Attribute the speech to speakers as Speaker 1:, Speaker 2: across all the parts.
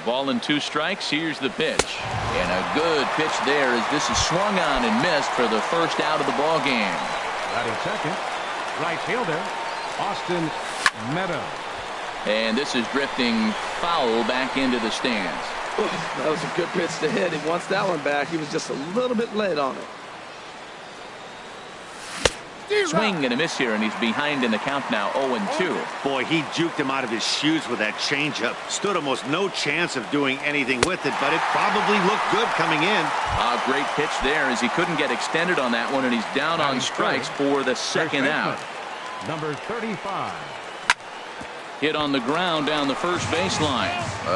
Speaker 1: Ball and 2 strikes. Here's the pitch. And a good pitch there as this is swung on and missed for the first out of the ball game.
Speaker 2: Batting second, right fielder, Austin Meadows.
Speaker 1: And this is drifting foul back into the stands.
Speaker 3: That was a good pitch to hit. He wants that one back. He was just a little bit late on it.
Speaker 1: Swing and a miss here, and he's behind in the count now, 0-2.
Speaker 4: Boy, he juked him out of his shoes with that changeup. Stood almost no chance of doing anything with it, but it probably looked good coming in.
Speaker 1: A great pitch there as he couldn't get extended on that one, and he's down on strikes for the second out.
Speaker 2: Number 35.
Speaker 1: Hit on the ground down the first baseline.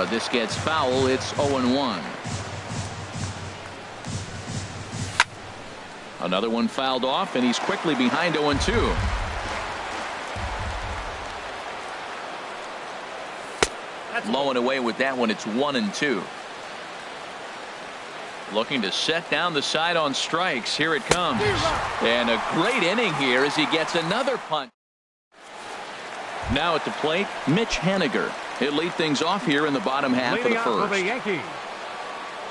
Speaker 1: This gets foul. It's 0-1. Another one fouled off, and he's quickly behind 0-2. Low and away with that one. It's 1-2. Looking to set down the side on strikes. Here it comes. And a great inning here as he gets another punt. Now at the plate, Mitch Haniger. He'll lead things off here in the bottom half of the first.
Speaker 2: For the Yankees,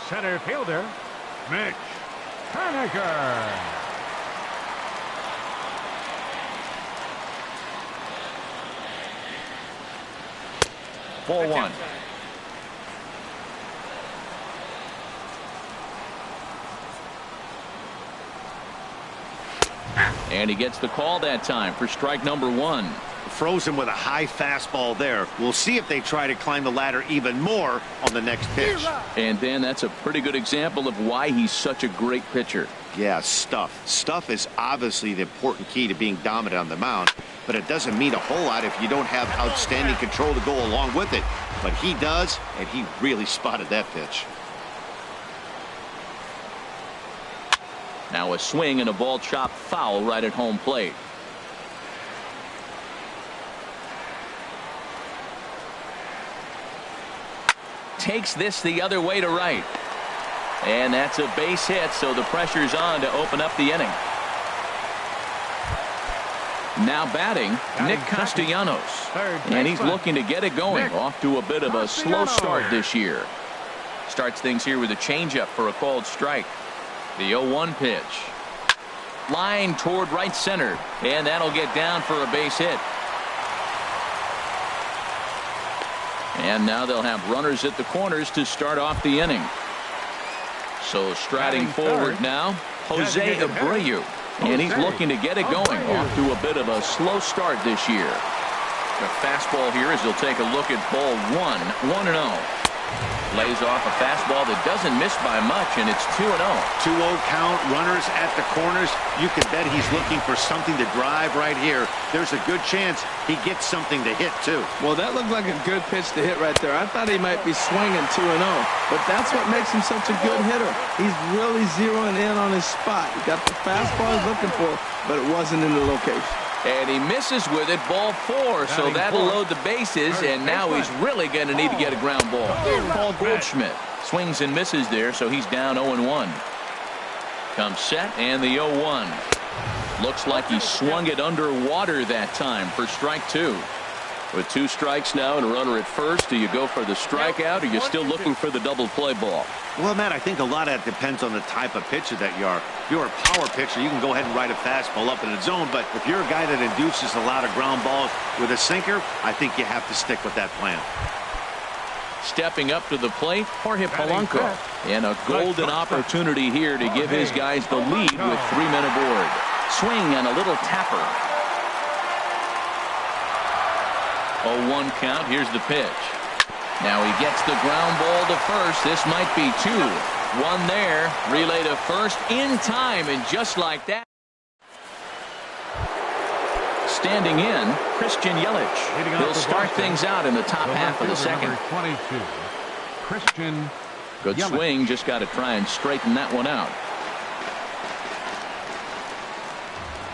Speaker 2: center fielder, Mitch Haniger.
Speaker 1: Ball 1. And he gets the call that time for strike number 1.
Speaker 4: Froze him with a high fastball there. We'll see if they try to climb the ladder even more on the next pitch.
Speaker 1: And then that's a pretty good example of why he's such a great pitcher.
Speaker 4: Yeah, stuff. Stuff is obviously the important key to being dominant on the mound, but it doesn't mean a whole lot if you don't have outstanding control to go along with it. But he does, and he really spotted that pitch.
Speaker 1: Now a swing and a ball chopped foul right at home plate. Takes this the other way to right. And that's a base hit, so the pressure's on to open up the inning. Now batting, Nick Castellanos. And he's looking to get it going. Off to a bit of a slow start this year. Starts things here with a changeup for a called strike. The 0-1 pitch. Line toward right center. And that'll get down for a base hit. And now they'll have runners at the corners to start off the inning. So striding forward now, Jose Abreu. And he's looking to get it going. Off to a bit of a slow start this year. The fastball here as he'll take a look at ball 1, 1-0. Lays off a fastball that doesn't miss by much, and it's 2-0.
Speaker 4: 2-0 count, runners at the corners. You can bet he's looking for something to drive right here. There's a good chance he gets something to hit, too.
Speaker 3: Well, that looked like a good pitch to hit right there. I thought he might be swinging 2-0, but that's what makes him such a good hitter. He's really zeroing in on his spot. He got the fastball he's looking for, but it wasn't in the location.
Speaker 1: And he misses with it, ball 4, so that'll load the bases, and now he's really going to need to get a ground ball. Paul Goldschmidt swings and misses there, so he's down 0-1. Comes set, and the 0-1. Looks like he swung it underwater that time for strike 2. With 2 strikes now and a runner at first, do you go for the strikeout, or are you still looking for the double play ball?
Speaker 4: Well, Matt, I think a lot of that depends on the type of pitcher that you are. If you're a power pitcher, you can go ahead and ride a fastball up in the zone, but if you're a guy that induces a lot of ground balls with a sinker, I think you have to stick with that plan.
Speaker 1: Stepping up to the plate, Jorge Polanco. And a golden opportunity here to give his guys the lead with 3 men aboard. Swing and a little tapper. 0-1 count. Here's the pitch. Now he gets the ground ball to first. This might be 2. 1 there. Relay to first in time, and just like that. Standing in, Christian Yelich. He'll start things out in the top half of the second.
Speaker 2: 22, Christian
Speaker 1: Good swing. Just got to try and straighten that one out.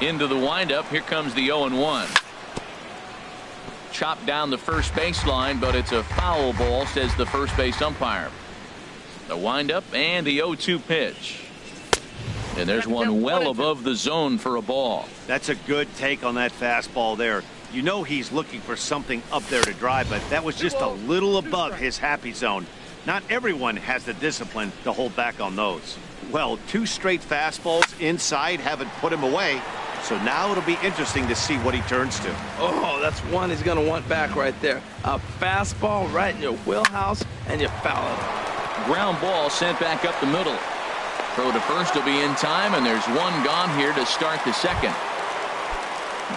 Speaker 1: Into the windup. Here comes the 0-1. Chopped down the first baseline, but it's a foul ball, says the first base umpire. The windup and the 0-2 pitch. And there's one well above the zone for a ball.
Speaker 4: That's a good take on that fastball there. You know he's looking for something up there to drive, but that was just a little above his happy zone. Not everyone has the discipline to hold back on those. Well, 2 straight fastballs inside haven't put him away. So now it'll be interesting to see what he turns to.
Speaker 3: Oh, that's one he's going to want back right there. A fastball right in your wheelhouse, and you foul it.
Speaker 1: Ground ball sent back up the middle. Throw to first will be in time, and there's one gone here to start the second.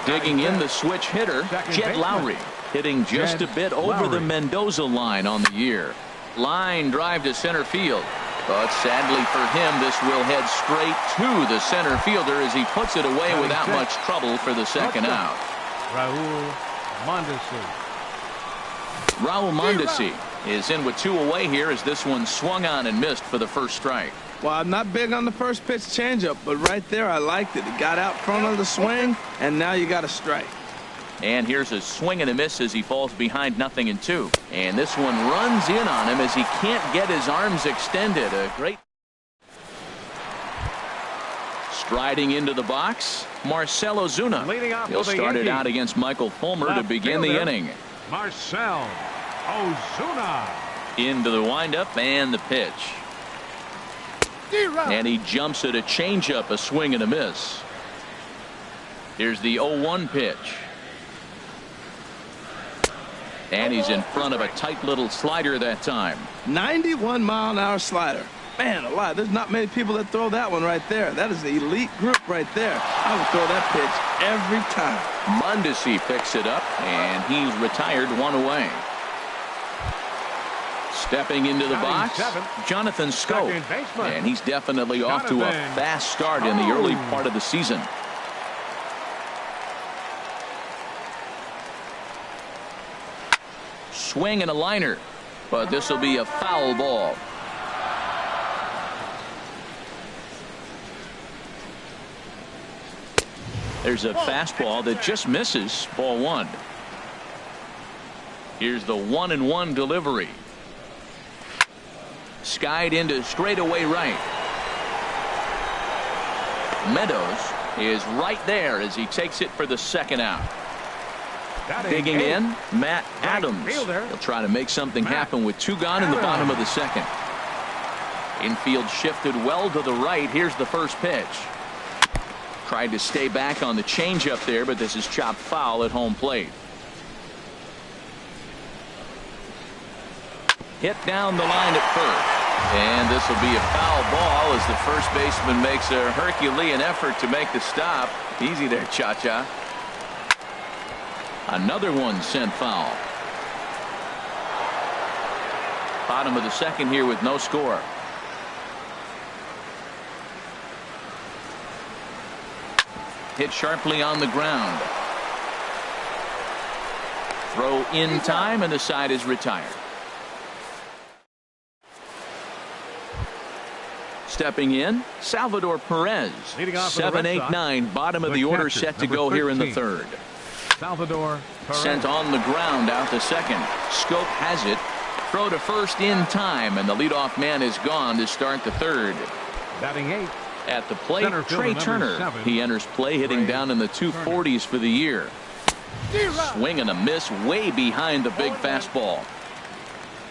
Speaker 1: Digging in the switch hitter, Jed Lowry, hitting just a bit over the Mendoza line on the year. Line drive to center field. But sadly for him, this will head straight to the center fielder as he puts it away without much trouble for the second out.
Speaker 2: Raul
Speaker 1: Mondesi is in with 2 away here as this one swung on and missed for the first strike.
Speaker 3: Well, I'm not big on the first pitch changeup, but right there I liked it. It got out front of the swing, and now you got a strike.
Speaker 1: And here's a swing and a miss as he falls behind 0-2. And this one runs in on him as he can't get his arms extended. A great striding into the box, Marcell Ozuna. He'll start it out against Michael Fulmer to begin the inning.
Speaker 2: Marcell Ozuna.
Speaker 1: Into the windup and the pitch. And he jumps at a changeup, a swing and a miss. Here's the 0-1 pitch. And he's in front of a tight little slider that time.
Speaker 3: 91-mile-an-hour slider. Man alive, there's not many people that throw that one right there. That is the elite group right there. I would throw that pitch every time.
Speaker 1: Mondesi picks it up, and he's retired 1 away. Stepping into the box, Jonathan Schoop. And he's definitely off to a fast start in the early part of the season. Swing and a liner, but this will be a foul ball. There's a fastball that just misses, ball 1. Here's the 1-1 delivery. Skied into straightaway right. Meadows is right there as he takes it for the second out. Digging in, Matt Adams. He'll try to make something happen with 2 gone in the bottom of the second. Infield shifted well to the right. Here's the first pitch. Tried to stay back on the changeup there, but this is chopped foul at home plate. Hit down the line at first. And this will be a foul ball as the first baseman makes a Herculean effort to make the stop. Easy there, Cha-Cha. Another one sent foul. Bottom of the second here with no score. Hit sharply on the ground. Throw in time, and the side is retired. Stepping in, Salvador Perez. 7, 8, 9, bottom of the order set to go here in the third.
Speaker 2: Salvador Perez.
Speaker 1: Sent on the ground out to second. Schoop has it. Throw to first in time, and the leadoff man is gone to start the third.
Speaker 2: Batting 8.
Speaker 1: At the plate, Trey Turner.
Speaker 2: 7.
Speaker 1: He enters play hitting down in the 240s for the year. Swing and a miss way behind the big fastball.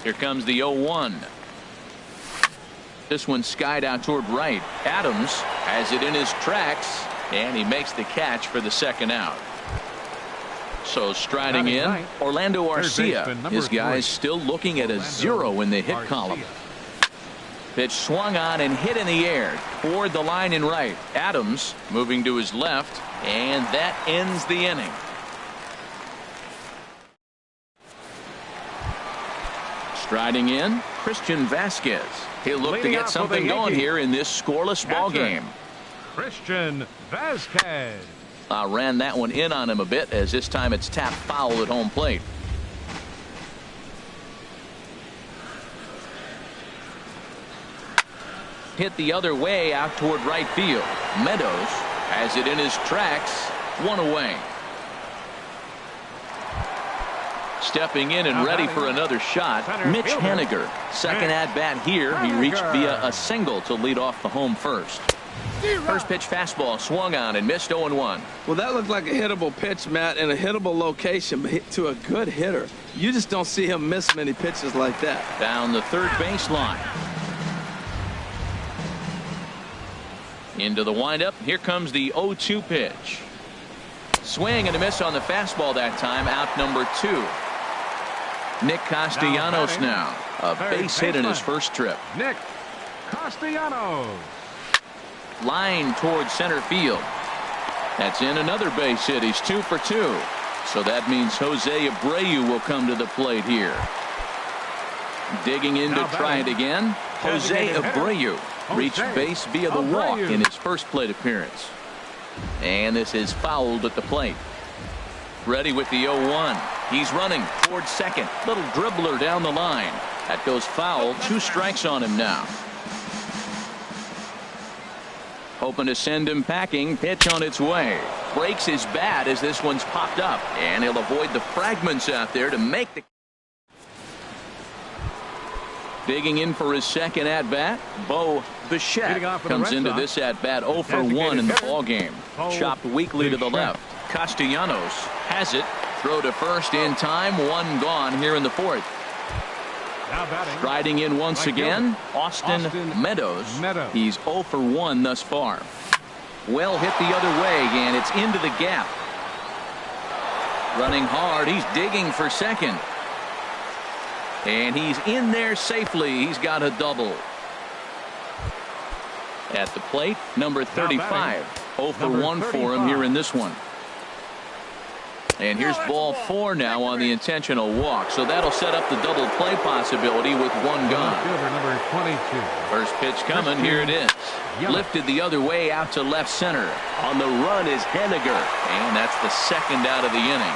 Speaker 1: Here comes the 0-1. This one skied out toward right. Adams has it in his tracks, and he makes the catch for the second out. So striding in, Orlando Arcia. His guys still looking at a 0 in the hit column. Pitch swung on and hit in the air toward the line in right. Adams moving to his left, and that ends the inning. Striding in, Christian Vasquez. He'll look to get something going here in this scoreless ball game.
Speaker 2: Christian Vasquez.
Speaker 1: Ran that one in on him a bit, as this time it's tapped foul at home plate. Hit the other way out toward right field. Meadows has it in his tracks. 1 away. Stepping in and ready for another shot, Mitch Haniger. Second at bat here. He reached via a single to lead off the home first. First pitch fastball swung on and missed 0-1.
Speaker 3: Well, that looked like a hittable pitch, Matt, in a hittable location, but to a good hitter. You just don't see him miss many pitches like that.
Speaker 1: Down the third baseline. Into the windup. Here comes the 0-2 pitch. Swing and a miss on the fastball that time. Out number 2. Nick Castellanos now. A base hit in his first trip.
Speaker 2: Nick Castellanos.
Speaker 1: Line towards center field. That's in another base hit. He's 2 for 2. So that means Jose Abreu will come to the plate here. Digging in to try it again. Jose Abreu reached base via the walk in his first plate appearance. And this is fouled at the plate. Ready with the 0-1. He's running towards second. Little dribbler down the line. That goes foul. 2 strikes on him now. Hoping to send him packing. Pitch on its way. Breaks his bat as this one's popped up. And he'll avoid the fragments out there to make the... Digging in for his second at-bat, Bo Bichette comes into this at-bat 0 for 1 in the ballgame. Chopped weakly to the left. Castellanos has it. Throw to first in time. 1 gone here in the 4th. Striding in once again, Austin Meadows. He's 0 for 1 thus far. Well hit the other way, and it's into the gap. Running hard. He's digging for second. And he's in there safely. He's got a double. At the plate, number 35. 0 for 1 for him here in this one. And here's ball 4 now on the intentional walk. So that'll set up the double play possibility with 1 gone.
Speaker 2: Number 22.
Speaker 1: First pitch coming. Here it is. Lifted the other way out to left center. On the run is Henniger. And that's the second out of the inning.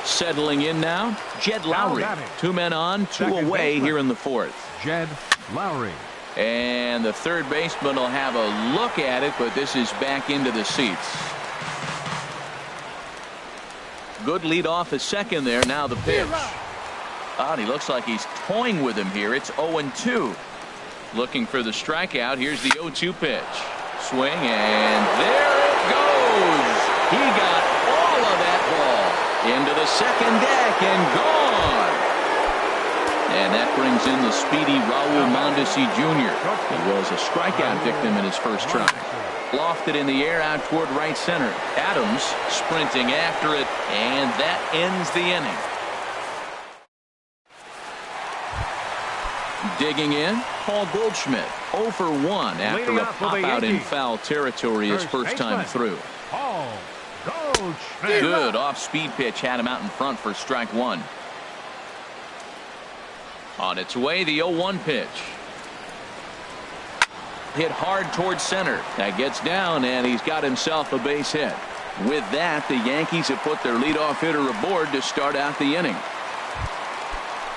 Speaker 1: Settling in now, Jed Lowry. 2 men on, 2 away here in the 4th.
Speaker 2: Jed Lowry.
Speaker 1: And the third baseman will have a look at it, but this is back into the seats. Good lead off a second there. Now the pitch. And he looks like he's toying with him here. It's 0-2. Looking for the strikeout. Here's the 0-2 pitch. Swing, and there it goes. He got all of that ball into the second deck and gone. And that brings in the speedy Raul Mondesi Jr. He was a strikeout victim in his first try. Lofted in the air out toward right center. Adams sprinting after it, and that ends the inning. Digging in, Paul Goldschmidt, 0 for 1 after a pop-out in foul territory his first time through.
Speaker 2: Paul Goldschmidt.
Speaker 1: Good off-speed pitch had him out in front for strike 1. On its way, the 0-1 pitch. Hit hard towards center. That gets down, and he's got himself a base hit. With that, the Yankees have put their leadoff hitter aboard to start out the inning.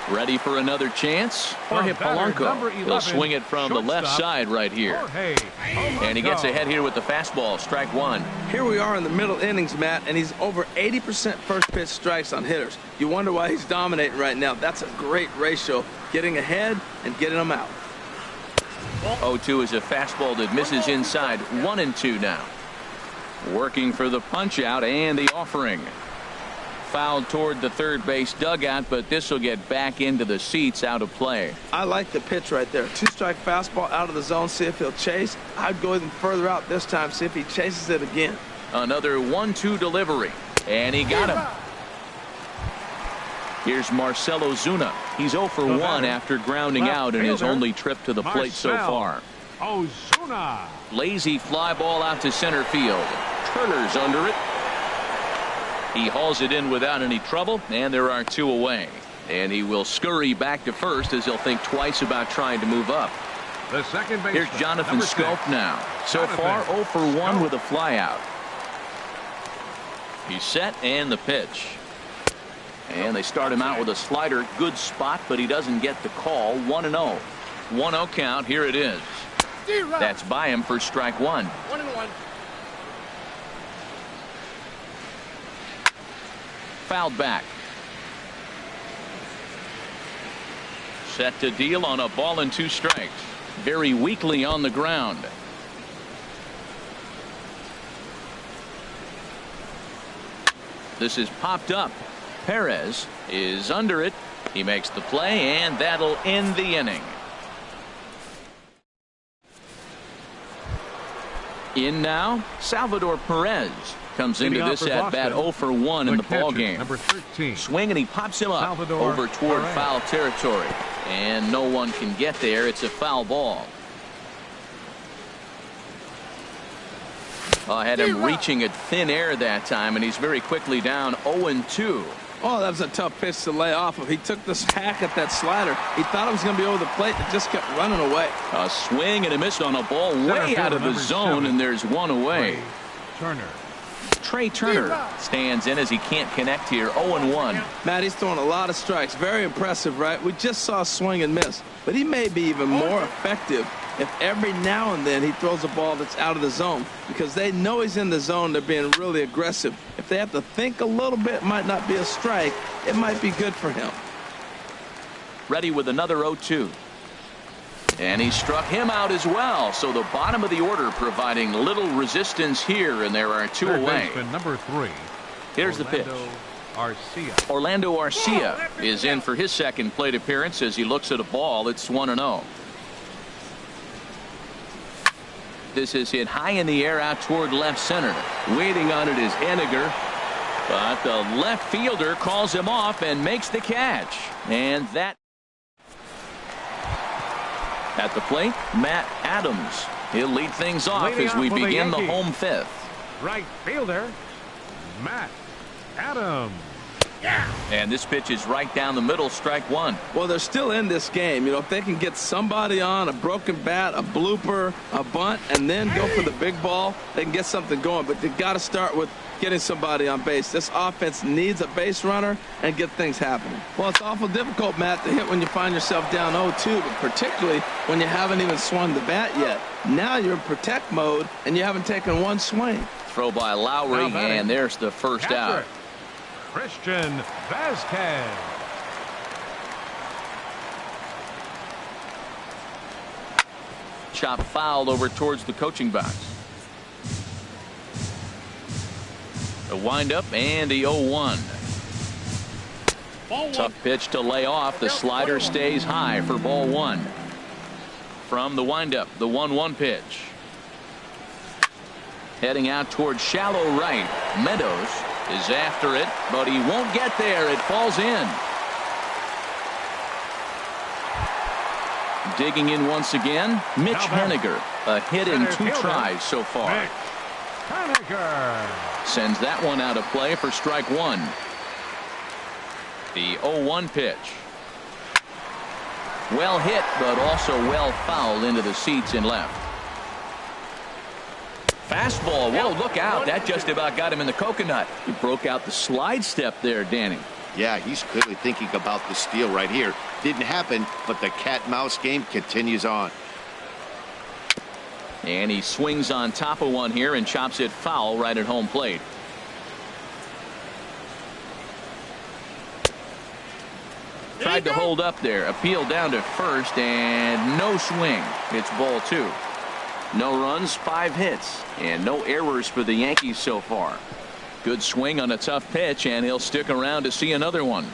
Speaker 1: Ready for another chance? Jorge Polanco. He'll swing it from the left side right here. And he gets ahead here with the fastball. Strike 1.
Speaker 3: Here we are in the middle innings, Matt, and he's over 80% first pitch strikes on hitters. You wonder why he's dominating right now. That's a great ratio. Getting ahead and getting them out.
Speaker 1: 0-2 is a fastball that misses inside. 1-2 now. Working for the punch out and the offering. Fouled toward the third base dugout, but this will get back into the seats, out of play.
Speaker 3: I like the pitch right there. 2-strike fastball out of the zone. See if he'll chase. I'd go even further out this time. See if he chases it again.
Speaker 1: Another 1-2 delivery, and he got him. Here's Marcell Ozuna. He's 0 for 1 after grounding out in his only trip to the plate so far.
Speaker 2: Ozuna.
Speaker 1: Lazy fly ball out to center field. Turner's under it. He hauls it in without any trouble, and there are 2 away. And he will scurry back to first as he'll think twice about trying to move up.
Speaker 2: The second baseman.
Speaker 1: Here's Jonathan Scope now. So far 0 for 1 with a flyout. He's set, and the pitch. And they start him out with a slider. Good spot, but he doesn't get the call. 1-0. 1-0 count. Here it is. That's by him for strike 1.
Speaker 5: 1-1.
Speaker 1: Fouled back. Set to deal on a ball and 2 strikes. Very weakly on the ground. This is popped up. Perez is under it. He makes the play, and that'll end the inning. In now, Salvador Perez comes into this at bat 0 for 1 in the ball game.
Speaker 2: Number 13.
Speaker 1: Swing, and he pops him up
Speaker 2: Salvador
Speaker 1: over toward
Speaker 2: Perez.
Speaker 1: foul territory, and no one can get there. It's a foul ball. I had him reaching at thin air that time, and he's very quickly down 0-2.
Speaker 3: Oh, that was a tough pitch to lay off of. He took this hack at that slider. He thought it was going to be over the plate, and just kept running away.
Speaker 1: A swing and a miss on a ball way out of the zone, and there's one away. Trey Turner stands in as he can't connect here. 0-1.
Speaker 3: Matt, he's throwing a lot of strikes. Very impressive, right? We just saw a swing and miss. But he may be even more effective if every now and then he throws a ball that's out of the zone, because they know he's in the zone. They're being really aggressive. If they have to think a little bit, it might not be a strike. It might be good for him.
Speaker 1: Ready with another 0-2. And he struck him out as well. So the bottom of the order providing little resistance here, and there are 2 away.
Speaker 2: Number 3.
Speaker 1: Here's the pitch. Orlando Arcia is in for his second plate appearance as he looks at a ball. It's 1-0. This is hit high in the air out toward left center. Waiting on it is Henniger. But the left fielder calls him off and makes the catch. And that at the plate, Matt Adams. He'll lead things off as we begin the home 5th.
Speaker 2: Right fielder, Matt Adams.
Speaker 1: And this pitch is right down the middle, strike 1.
Speaker 3: Well, they're still in this game. You know, if they can get somebody on, a broken bat, a blooper, a bunt, and then go for the big ball, they can get something going. But they've got to start with getting somebody on base. This offense needs a base runner and get things happening. Well, it's awful difficult, Matt, to hit when you find yourself down 0-2, but particularly when you haven't even swung the bat yet. Now you're in protect mode, and you haven't taken one swing.
Speaker 1: Throw by Lowry, and there's the first out.
Speaker 2: Christian Vasquez.
Speaker 1: Chop foul over towards the coaching box. The windup and the 0-1. Tough pitch to lay off. The slider stays high for ball 1. From the windup, the 1-1 pitch. Heading out toward shallow right. Meadows is after it, but he won't get there. It falls in. Digging in once again, Mitch Henniger. A hit in 2 tries so far.
Speaker 2: Mitch Henniger
Speaker 1: sends that one out of play for strike 1. The 0-1 pitch. Well hit, but also well fouled into the seats and left. Fastball. Whoa, look out. That just about got him in the coconut. He broke out the slide step there, Danny.
Speaker 4: Yeah, he's clearly thinking about the steal right here. Didn't happen, but the cat-mouse game continues on.
Speaker 1: And he swings on top of one here and chops it foul right at home plate. Tried to hold up there. Appeal down to first, and no swing. It's ball 2. No runs, 5 hits, and no errors for the Yankees so far. Good swing on a tough pitch, and he'll stick around to see another one.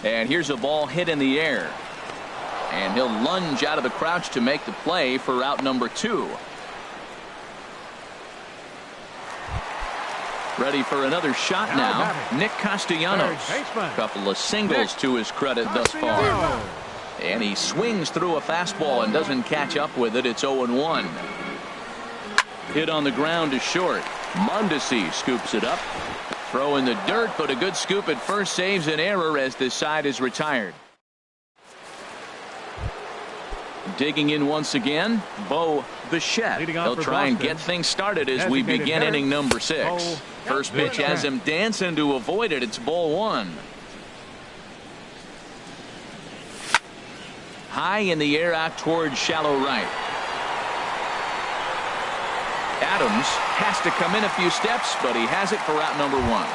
Speaker 1: And here's a ball hit in the air. And he'll lunge out of the crouch to make the play for out number 2. Ready for another shot now. Nick Castellanos. Couple of singles to his credit thus far. And he swings through a fastball and doesn't catch up with it. It's 0-1. Hit on the ground to short. Mondesi scoops it up. Throw in the dirt, but a good scoop at first saves an error as this side is retired. Digging in once again, Bo Bichette. He'll try and get things started as we begin inning number 6. First pitch has him dancing to avoid it. It's ball 1. High in the air out toward shallow right. Adams has to come in a few steps, but he has it for out number 1.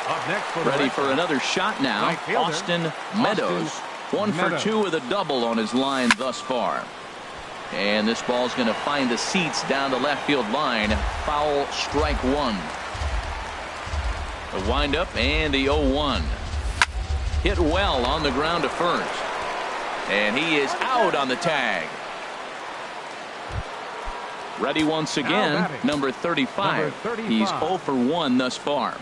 Speaker 2: Up next for the
Speaker 1: Ready
Speaker 2: Red
Speaker 1: for
Speaker 2: Sox,
Speaker 1: another shot now.
Speaker 2: right fielder,
Speaker 1: Austin Meadows. 1 for 2 with a double on his line thus far. And this ball's going to find the seats down the left field line. Foul, strike one. The windup and the 0-1. Hit well on the ground to first. And he is out on the tag. Ready once again, number 35. He's 0 for 1 thus far.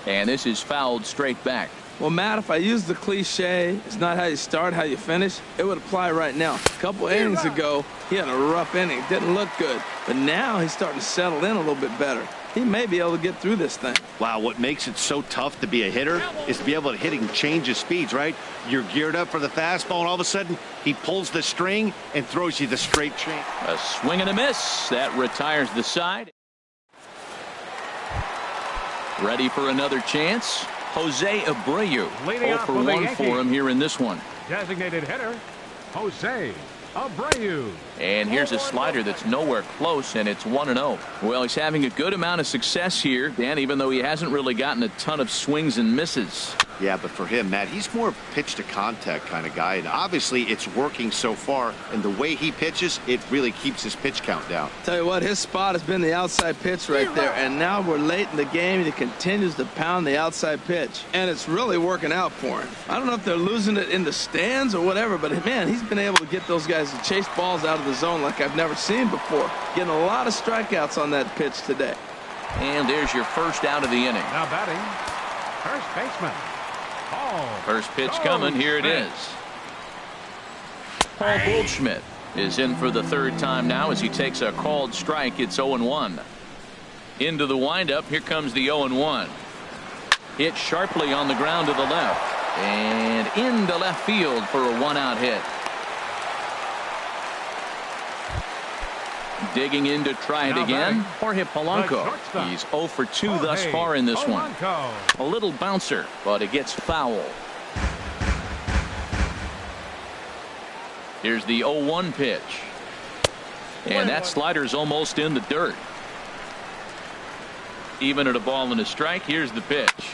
Speaker 1: And this is fouled straight back.
Speaker 3: Well, Matt, if I use the cliche, it's not how you start, how you finish, it would apply right now. A couple innings ago, he had a rough inning. Didn't look good. But now he's starting to settle in a little bit better. He may be able to get through this thing.
Speaker 4: Wow, what makes it so tough to be a hitter is to be able to hit and change his speeds, right? You're geared up for the fastball, and all of a sudden, he pulls the string and throws you the straight change.
Speaker 1: A swing and a miss. That retires the side. Ready for another chance. Jose Abreu. 0 for 1 for him here in this one.
Speaker 2: Designated hitter, Jose Abreu.
Speaker 1: And here's a slider that's nowhere close, and it's 1-0. Well, he's having a good amount of success here, Dan, even though he hasn't really gotten a ton of swings and misses.
Speaker 4: Yeah, but for him, Matt, he's more pitch to contact kind of guy, and obviously it's working so far, and the way he pitches, it really keeps his pitch count down.
Speaker 3: Tell you what, his spot has been the outside pitch right there, and now we're late in the game, and he continues to pound the outside pitch, and it's really working out for him. I don't know if they're losing it in the stands or whatever, but man, he's been able to get those guys to chase balls out of the zone like I've never seen before. Getting a lot of strikeouts on that pitch today.
Speaker 1: And there's your first out of the inning.
Speaker 2: Now batting, first baseman.
Speaker 1: First pitch coming. Here it is. Paul Goldschmidt is in for the third time now as he takes a called strike. It's 0-1. Into the windup. Here comes the 0-1. Hit sharply on the ground to the left. And into left field for a one-out hit. Digging in to try it again. Jorge Polanco. He's 0 for 2 thus far in this one. A little bouncer, but it gets foul. Here's the 0-1 pitch. And that slider's almost in the dirt. Even at a ball and a strike, here's the pitch.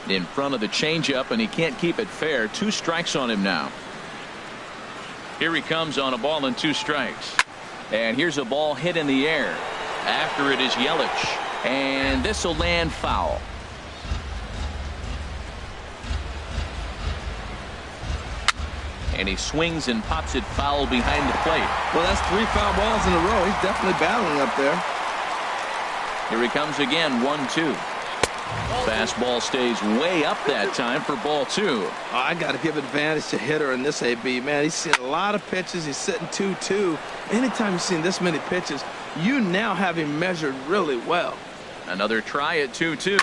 Speaker 1: In front of the changeup, and he can't keep it fair. 2 strikes on him now. Here he comes on a ball and 2 strikes. And here's a ball hit in the air. After it is Yelich. And this will land foul. And he swings and pops it foul behind the plate.
Speaker 3: Well, that's 3 foul balls in a row. He's definitely battling up there.
Speaker 1: Here he comes again, 1-2. Fastball stays way up that time for ball 2.
Speaker 3: Oh, I got to give advantage to hitter in this AB. Man, he's seen a lot of pitches. He's sitting 2-2. Anytime you've seen this many pitches, you now have him measured really well.
Speaker 1: Another try at 2-2.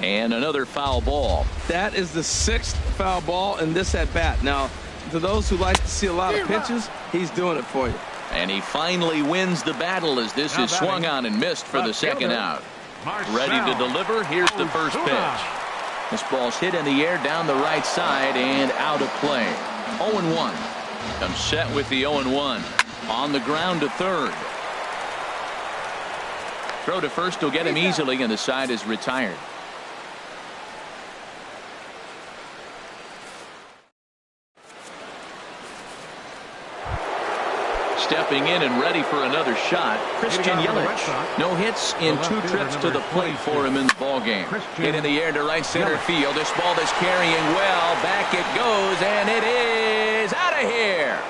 Speaker 1: And another foul ball.
Speaker 3: That is the 6th foul ball in this at-bat. Now, to those who like to see a lot of pitches, he's doing it for you.
Speaker 1: And he finally wins the battle as this is swung on and missed for the second out. Ready to deliver. Here's the first pitch. This ball's hit in the air down the right side and out of play. 0-1. Comes set with the 0-1. On the ground to third. Throw to first will get him easily, and the side is retired. Stepping in and ready for another shot, Christian Yelich. No hits in 2 trips to the plate for him in the ballgame. Hit in the air to right center field. This ball is carrying well. Back it goes, and it is out of here.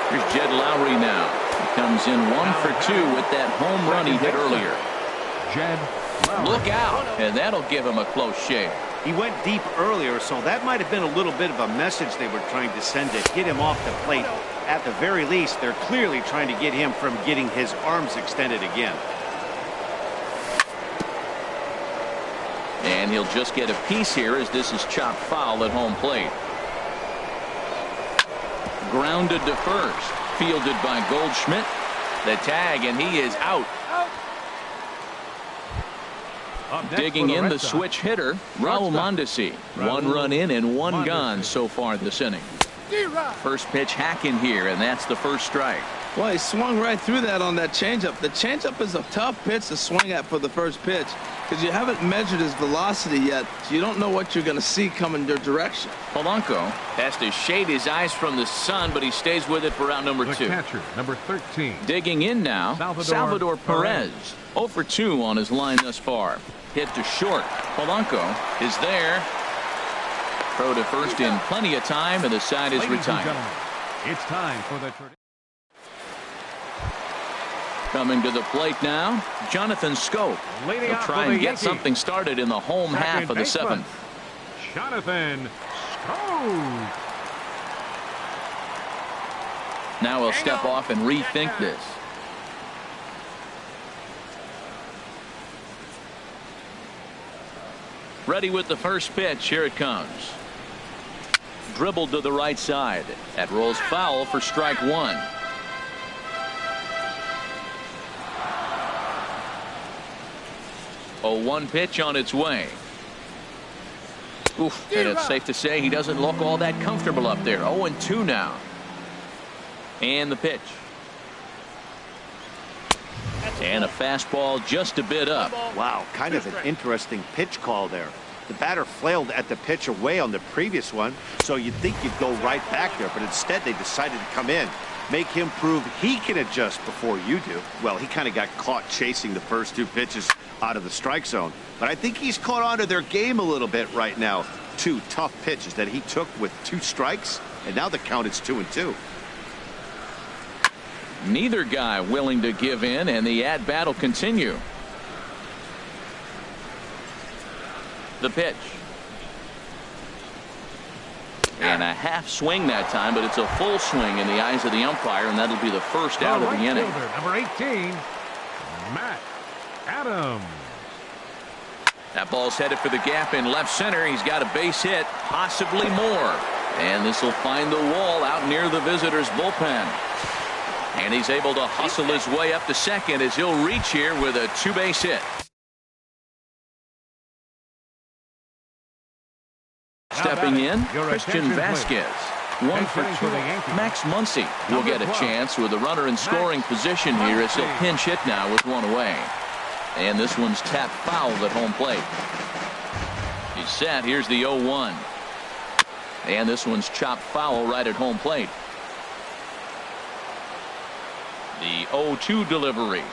Speaker 1: Here's Jed Lowry now. He comes in 1 for 2 with that home run he hit earlier.
Speaker 2: Jed Lowry.
Speaker 1: Look out, and that'll give him a close shave.
Speaker 4: He went deep earlier, so that might have been a little bit of a message they were trying to send to get him off the plate. At the very least, they're clearly trying to get him from getting his arms extended again.
Speaker 1: And he'll just get a piece here as this is chopped foul at home plate. Grounded to first. Fielded by Goldschmidt. The tag, and he is out. Digging in the switch hitter, Raul Mondesi. 1 run in and 1 gone so far this inning. First pitch hacking here, and that's the first strike.
Speaker 3: Well, he swung right through that on that changeup. The changeup is a tough pitch to swing at for the first pitch because you haven't measured his velocity yet, so you don't know what you're going to see coming your direction.
Speaker 1: Polanco has to shade his eyes from the sun, but he stays with it for out number 2.
Speaker 2: The catcher, number 13.
Speaker 1: Digging in now, Salvador Perez. 0 for 2 on his line thus far. Hit to short. Polanco is there. Throw to first in plenty of time, and the side is retired.
Speaker 2: It's time for the tradition.
Speaker 1: Coming to the plate now, Jonathan Scope. He'll try and get something started in the home half of the 7th.
Speaker 2: Jonathan Scope.
Speaker 1: Now he'll step off and rethink this. Ready with the first pitch. Here it comes. Dribbled to the right side. That rolls foul for strike 1. A 1 pitch on its way. Oof, and it's safe to say he doesn't look all that comfortable up there. 0-2 now. And the pitch. And a fastball just a bit up.
Speaker 4: Wow, kind of an interesting pitch call there. The batter flailed at the pitch away on the previous one, so you'd think you'd go right back there, but instead they decided to come in. Make him prove he can adjust before you do. Well, he kind of got caught chasing the first 2 pitches out of the strike zone. But I think he's caught on to their game a little bit right now. 2 tough pitches that he took with 2 strikes, and now the count is 2-2.
Speaker 1: Neither guy willing to give in, and the at-bat will continue. The pitch. And a half swing that time, but it's a full swing in the eyes of the umpire, and that'll be the first out of the inning.
Speaker 2: Number 18, Matt Adams.
Speaker 1: That ball's headed for the gap in left center. He's got a base hit, possibly more. And this will find the wall out near the visitors' bullpen. And he's able to hustle his way up to second as he'll reach here with a 2-base hit. Stepping in, Christian Vasquez. 1 for 2. Max Muncy will get a chance with a runner in scoring position here as he'll pinch hit now with 1 away. And this one's tapped foul at home plate. He's set. Here's the 0-1. And this one's chopped foul right at home plate. The 0-2 delivery.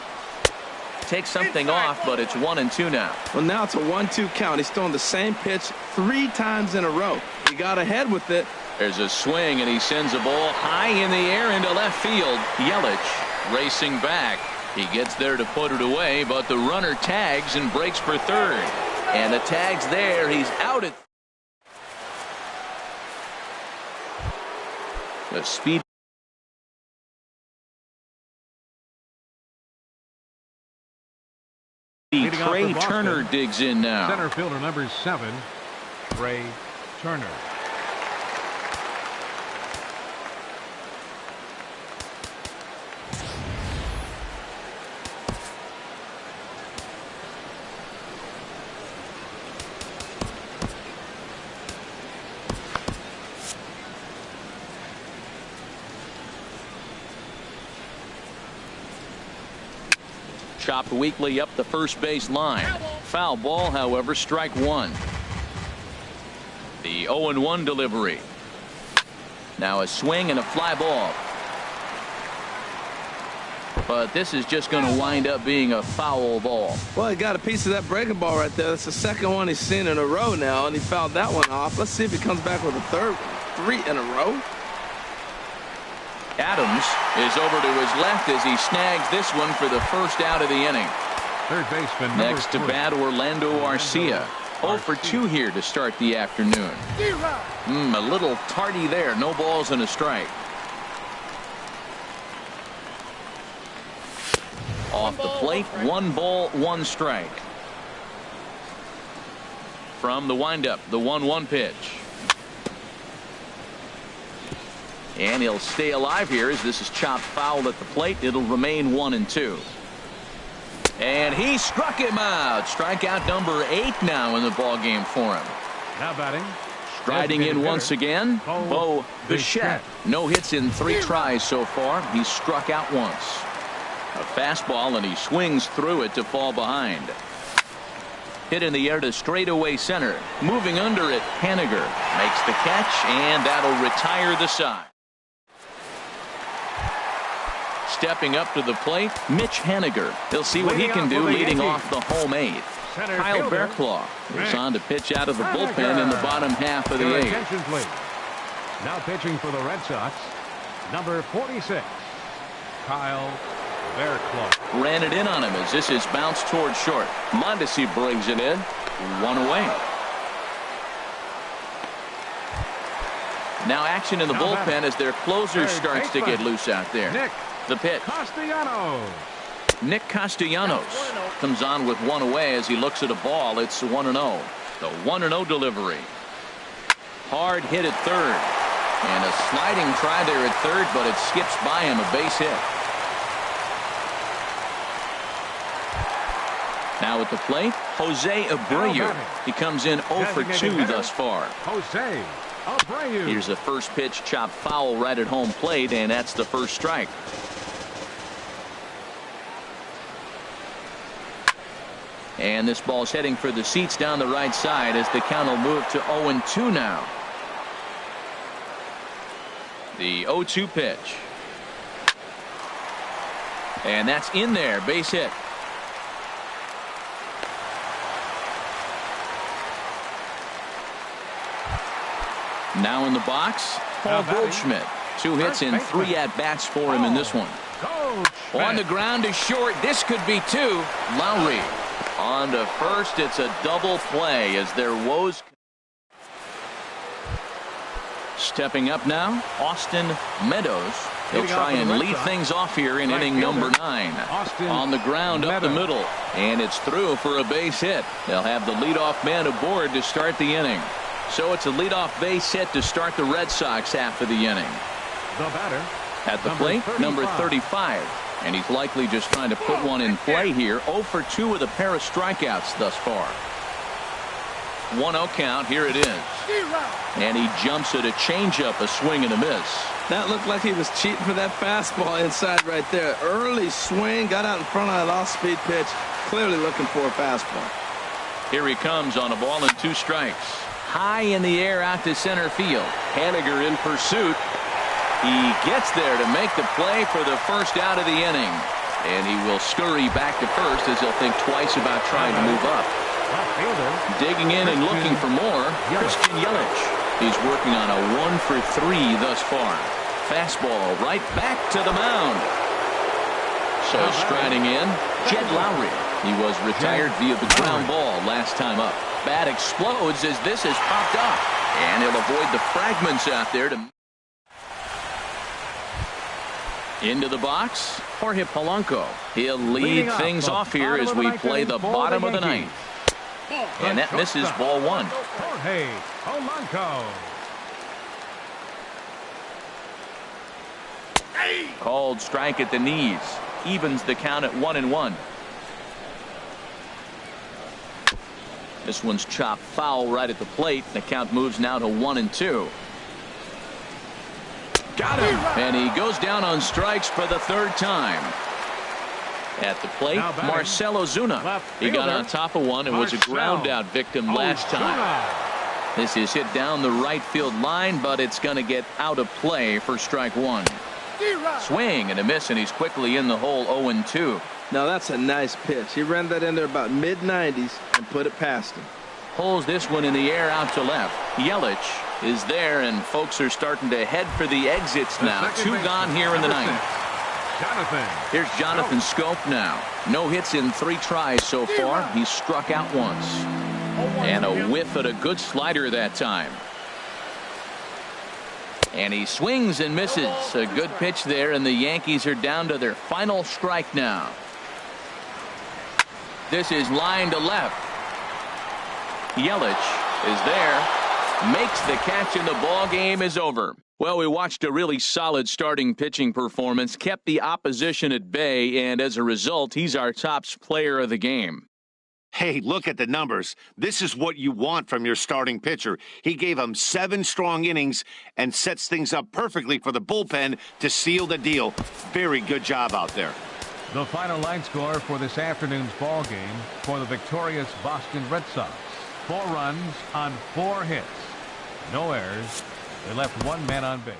Speaker 1: Takes something off, but it's 1-2 now.
Speaker 3: Well, now it's a 1-2 count. He's throwing the same pitch 3 times in a row. He got ahead with it.
Speaker 1: There's a swing, and he sends a ball high in the air into left field. Yelich racing back. He gets there to put it away, but the runner tags and breaks for third. And the tag's there. He's out at the speed. Trey Turner digs in now.
Speaker 2: Center fielder number 7, Trey Turner.
Speaker 1: Chopped weakly up the first base line. Foul ball, however, strike 1. The 0-1 delivery. Now a swing and a fly ball. But this is just going to wind up being a foul ball.
Speaker 3: Well, he got a piece of that breaking ball right there. That's the second one he's seen in a row now, and he fouled that one off. Let's see if he comes back with a third one. 3 in a row.
Speaker 1: Adams is over to his left as he snags this one for the first out of the inning.
Speaker 2: Third baseman
Speaker 1: Next to bat, Orlando Arcia. 0 for 2 here to start the afternoon. A little tardy there. No balls and a strike. Off the plate, 1 ball, 1 strike. From the windup, the 1-1 pitch. And he'll stay alive here as this is chopped foul at the plate. It'll remain 1-2. And he struck him out. Strikeout number 8 now in the ball game for him.
Speaker 2: Now batting,
Speaker 1: Striding in once again, Bo Bichette. No hits in 3 tries so far. He's struck out once. A fastball, and he swings through it to fall behind. Hit in the air to straightaway center. Moving under it, Haniger makes the catch, and that'll retire the side. Stepping up to the plate, Mitch Haniger. He'll see what he can do leading off the home 8th. Kyle Bearclaw is on to pitch out of the bullpen in the bottom half of the 8th.
Speaker 2: Now pitching for the Red Sox, number 46, Kyle Bearclaw.
Speaker 1: Ran it in on him as this is bounced toward short. Mondesi brings it in. 1 away. Now action in the bullpen as their closer starts to get loose out there. The pitch. Nick Castellanos comes on with 1 away as he looks at a ball. It's 1-0. The 1-0 delivery. Hard hit at third. And a sliding try there at third, but it skips by him. A base hit. Now at the plate, Jose Abreu. He comes in 0 for 2 thus far.
Speaker 2: Jose Abreu.
Speaker 1: Here's the first pitch, chopped foul right at home plate, and that's the first strike. And this ball's heading for the seats down the right side as the count will move to 0-2 now. The 0-2 pitch. And that's in there. Base hit. Now in the box, Paul Goldschmidt. 2 hits and 3 at-bats for him in this one. On the ground to short. This could be 2. Lowry. On to first. It's a double play as their woes. Stepping up now, Austin Meadows. He'll try and lead things off here in inning number 9. On the ground up the middle, and it's through for a base hit. They'll have the leadoff man aboard to start the inning. So it's a leadoff base hit to start the Red Sox half of the inning.
Speaker 2: The batter
Speaker 1: at the plate, number 35. And he's likely just trying to put one in play here. 0 for 2 with a pair of strikeouts thus far. 1-0 count. Here it is. And he jumps at a changeup, a swing and a miss.
Speaker 3: That looked like he was cheating for that fastball inside right there. Early swing, got out in front of that off-speed pitch. Clearly looking for a fastball.
Speaker 1: Here he comes on a ball and 2 strikes. High in the air out to center field. Haniger in pursuit. He gets there to make the play for the first out of the inning. And he will scurry back to first as he'll think twice about trying to move up. Digging in and looking for more, Christian Yelich. He's working on a 1 for 3 thus far. Fastball right back to the mound. So striding in, Jed Lowry. He was retired via the ground ball last time up. Bat explodes as this has popped up. And he'll avoid the fragments out there to... Into the box, Jorge Polanco. He'll lead things off here as we play the bottom of the 9th. And that misses ball 1.
Speaker 2: Jorge Polanco.
Speaker 1: Called strike at the knees. Evens the count at 1-1. This one's chopped foul right at the plate. The count moves now to 1-2. Got him. And he goes down on strikes for the 3rd time. At the plate, Marcell Ozuna. He got on top of one and was a ground out victim last time. This is hit down the right field line, but it's going to get out of play for strike 1. Swing and a miss, and he's quickly in the hole. 0-2.
Speaker 3: Now that's a nice pitch. He ran that in there about mid-90s and put it past him.
Speaker 1: Pulls this one in the air out to left. Yelich is there, and folks are starting to head for the exits now. 2 gone here in the 9th. Here's Jonathan Scope now. No hits in 3 tries so far. He's struck out once. And a whiff at a good slider that time. And he swings and misses. A good pitch there, and the Yankees are down to their final strike now. This is line to left. Yelich is there, makes the catch, and the ball game is over. Well, we watched a really solid starting pitching performance, kept the opposition at bay, and as a result, he's our top player of the game.
Speaker 4: Hey, look at the numbers. This is what you want from your starting pitcher. He gave him 7 strong innings and sets things up perfectly for the bullpen to seal the deal. Very good job out there.
Speaker 2: The final line score for this afternoon's ball game for the victorious Boston Red Sox. 4 runs on 4 hits. No errors. They left 1 man on base.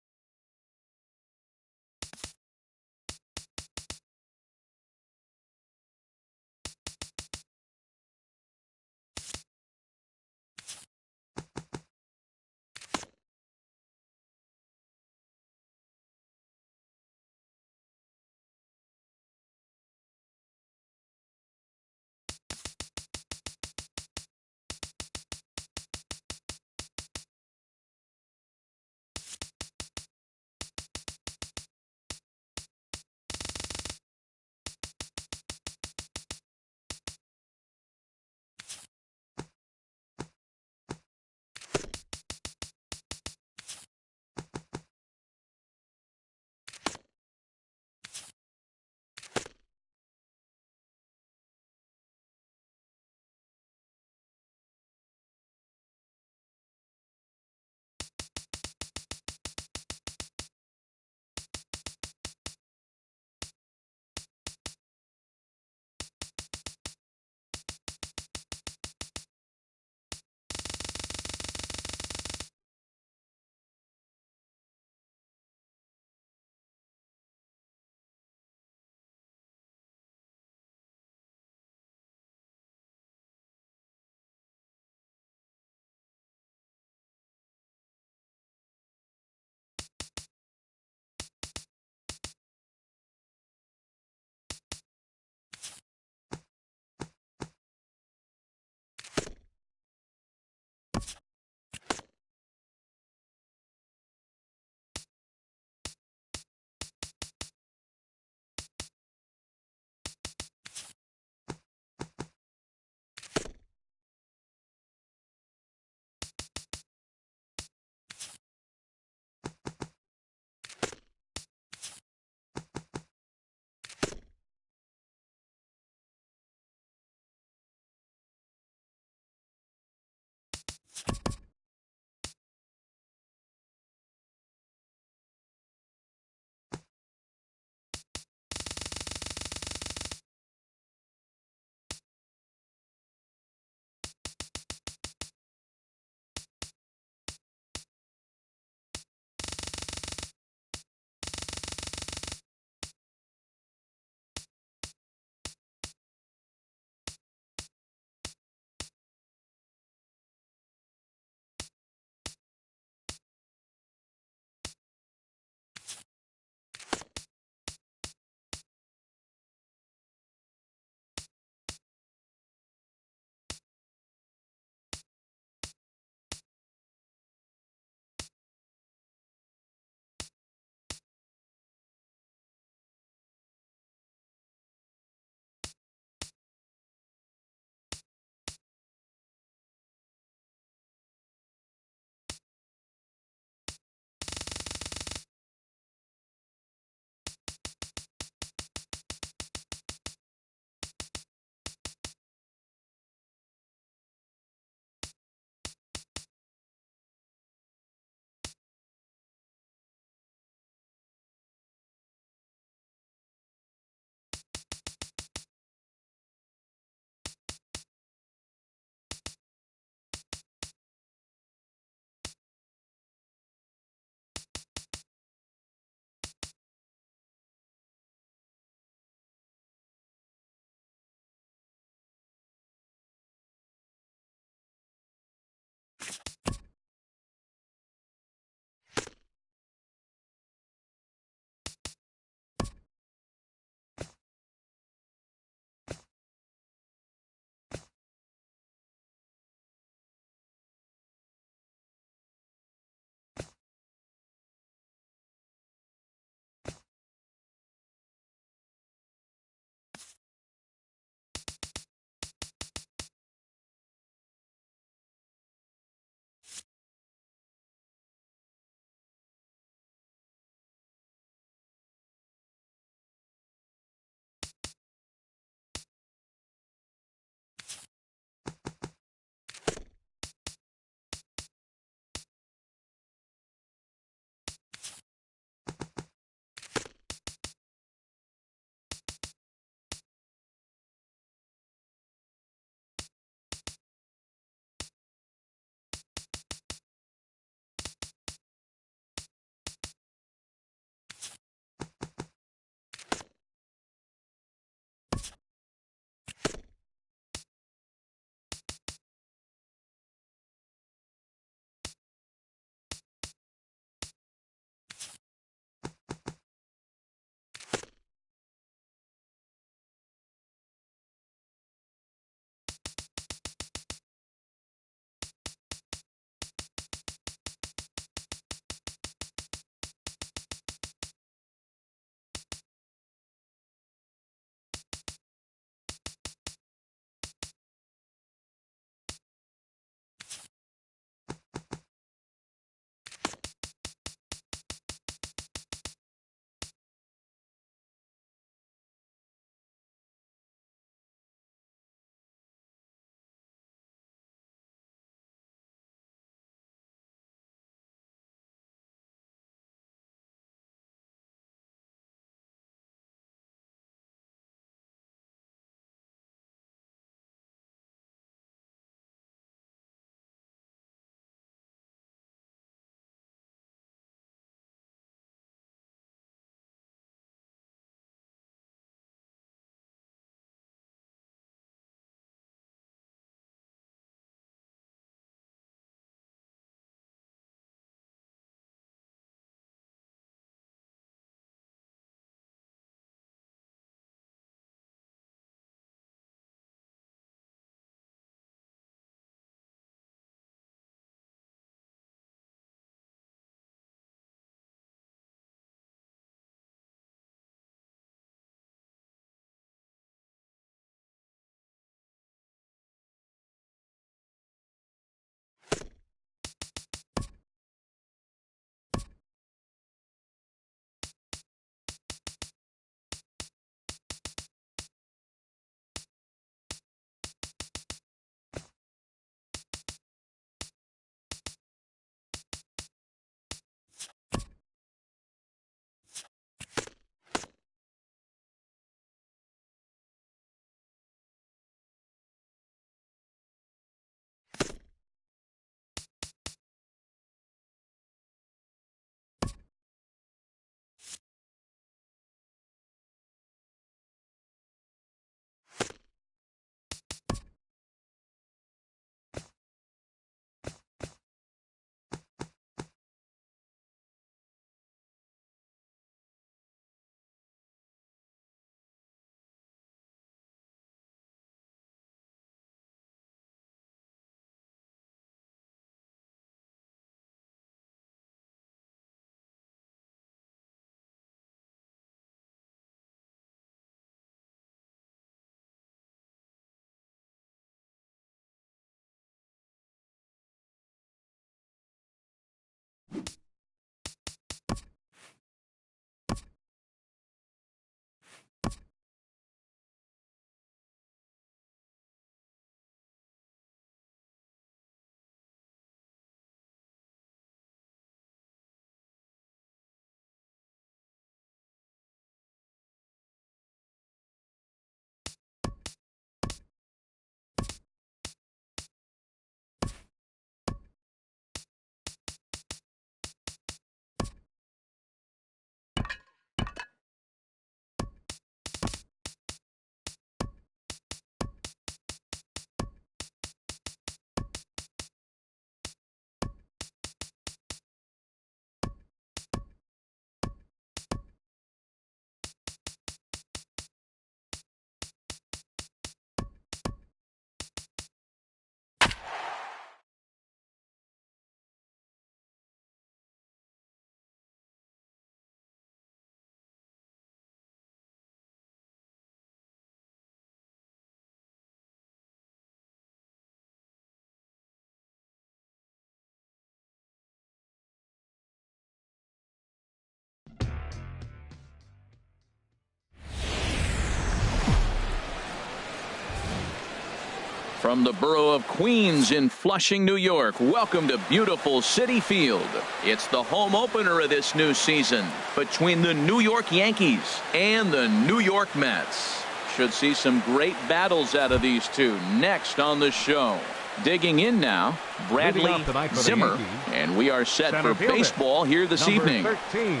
Speaker 1: From the borough of Queens in Flushing, New York, welcome to beautiful Citi Field. It's the home opener of this new season between the New York Yankees and the New York Mets. Should see some great battles out of these two next on the show. Digging in now, Bradley Zimmer, and we are set for baseball here this evening.
Speaker 2: 13.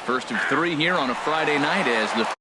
Speaker 1: First of 3 here on a Friday night as the